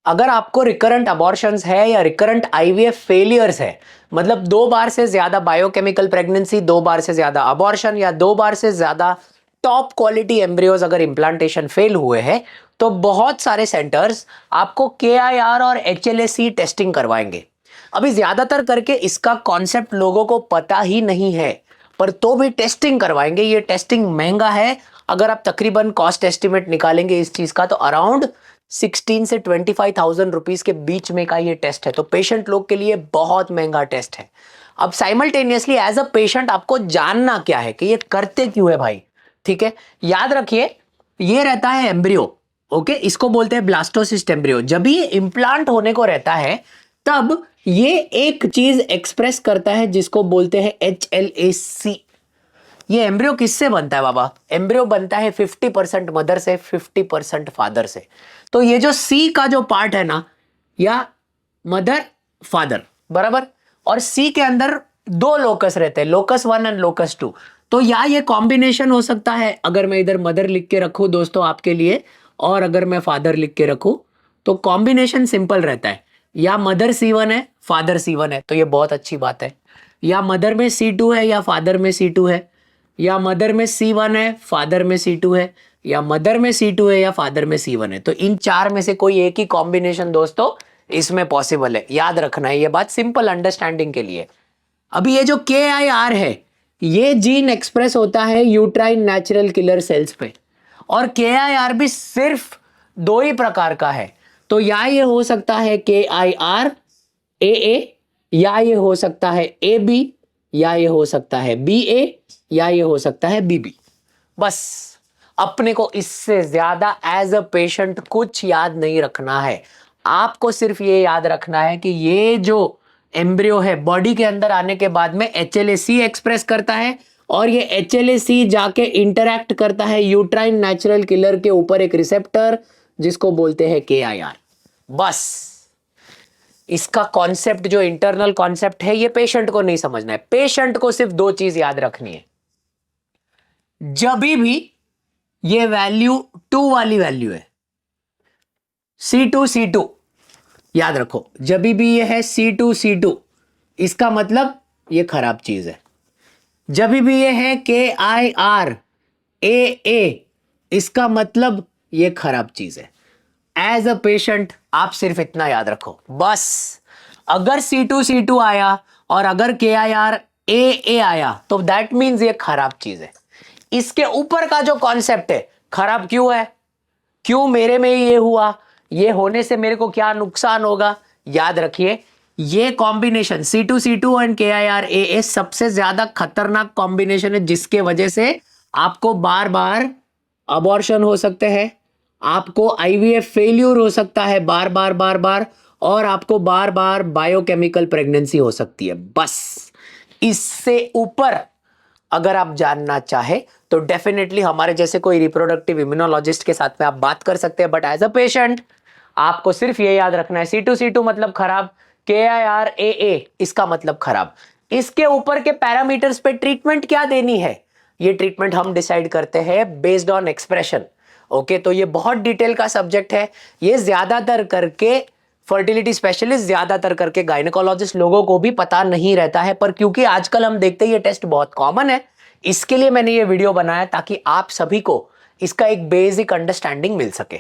अगर आपको recurrent abortions है या रिकरेंट आईवीएफ फेलियर्स है, मतलब 2 बार से ज्यादा बायोकेमिकल प्रेगनेंसी, 2 बार से ज्यादा अबॉर्शन या 2 बार से ज्यादा टॉप क्वालिटी एम्ब्रियोज अगर इम्प्लांटेशन फेल हुए हैं, तो बहुत सारे सेंटर्स आपको KIR और HLA-C टेस्टिंग करवाएंगे। अभी ज्यादातर करके इसका कॉन्सेप्ट लोगों को पता ही नहीं है, पर तो भी टेस्टिंग करवाएंगे। ये टेस्टिंग महंगा है। अगर आप तकरीबन कॉस्ट एस्टिमेट निकालेंगे इस चीज का, तो अराउंड 16 से 25,000 रुपीज के बीच में का ये टेस्ट है। तो पेशेंट लोग के लिए बहुत महंगा टेस्ट है। अब साइमल्टेनियसली एज अ पेशेंट आपको जानना क्या है कि ये करते क्यों है भाई, ठीक है। याद रखिए, ये रहता है एम्ब्रियो, ओके, इसको बोलते हैं ब्लास्टोसिस्ट एम्ब्रियो। जब ये इंप्लांट होने को रहता है, तब ये एक चीज एक्सप्रेस करता है जिसको बोलते हैं HLA-C। ये एम्ब्रियो किससे बनता है बाबा? एम्ब्रियो बनता है 50% मदर से, 50% फादर से। तो ये जो C का जो पार्ट है ना, या मदर फादर बराबर, और C के अंदर 2 लोकस रहते हैं, लोकस 1 एंड लोकस 2। तो या ये कॉम्बिनेशन हो सकता है, अगर मैं इधर मदर लिख के रखूं दोस्तों आपके लिए, और अगर मैं फादर लिख के रखूं, तो कॉम्बिनेशन सिंपल रहता है। या मदर C1 है, फादर C1 है, तो ये बहुत अच्छी बात है। या मदर में C2 है या फादर में C2 है, या मदर में C1 है, फादर में C2 है, या मदर में C2 है या फादर में C1 है। तो इन 4 में से कोई एक ही कॉम्बिनेशन दोस्तों इसमें पॉसिबल है। याद रखना है ये बात, सिंपल अंडरस्टैंडिंग के लिए। अभी ये जो KIR है, ये जीन एक्सप्रेस होता है यूट्राइन नेचुरल किलर सेल्स पे, और KIR भी सिर्फ 2 ही प्रकार का है। तो या ये हो सकता है KIR AA, या ये हो सकता है AB, या ये हो सकता है BA, या ये हो सकता है BB। बस अपने को इससे ज्यादा एज अ पेशेंट कुछ याद नहीं रखना है। आपको सिर्फ ये याद रखना है कि ये जो एम्ब्रियो है बॉडी के अंदर आने के बाद में HLA-C एक्सप्रेस करता है, और ये HLA-C जाके इंटरैक्ट करता है यूट्राइन नेचुरल किलर के ऊपर एक रिसेप्टर जिसको बोलते हैं KIR। बस इसका कॉन्सेप्ट, जो इंटरनल कॉन्सेप्ट है, ये पेशेंट को नहीं समझना है। पेशेंट को सिर्फ 2 चीज याद रखनी है। जब भी ये वैल्यू 2 वाली वैल्यू है, C2 याद रखो, जब भी ये है C2 इसका मतलब ये खराब चीज है। जब भी ये है KIR AA, इसका मतलब ये खराब चीज है। एज अ पेशेंट आप सिर्फ इतना याद रखो बस। अगर C2 आया और अगर KIR AA आया, तो दैट मीन्स ये खराब चीज है। इसके ऊपर का जो कॉन्सेप्ट है, खराब क्यों है, क्यों मेरे में ये हुआ, ये होने से मेरे को क्या नुकसान होगा, याद रखिए ये combination C2 and KIR AA सबसे ज्यादा खतरनाक कॉम्बिनेशन है, जिसके वजह से आपको बार बार अबॉर्शन हो सकते हैं, आपको IVF फेल्यूर हो सकता है बार बार, और आपको बार बार बायोकेमिकल प्रेगनेंसी हो सकती है। बस इससे ऊपर अगर आप जानना चाहे तो डेफिनेटली हमारे जैसे कोई रिप्रोडक्टिव इम्यूनोलॉजिस्ट के साथ में आप बात कर सकते हैं। बट एज अ पेशेंट आपको सिर्फ ये याद रखना है, C2 मतलब खराब, KIR AA इसका मतलब खराब। इसके ऊपर के पैरामीटर्स पे ट्रीटमेंट क्या देनी है, ये ट्रीटमेंट हम डिसाइड करते हैं बेस्ड ऑन एक्सप्रेशन। ओके, तो ये बहुत डिटेल का सब्जेक्ट है। ये ज्यादातर करके फर्टिलिटी स्पेशलिस्ट, ज्यादातर करके गायनेकोलॉजिस्ट लोगों को भी पता नहीं रहता है, पर क्योंकि आजकल हम देखते हैं ये टेस्ट बहुत कॉमन है, इसके लिए मैंने ये वीडियो बनाया ताकि आप सभी को इसका एक बेसिक अंडरस्टैंडिंग मिल सके।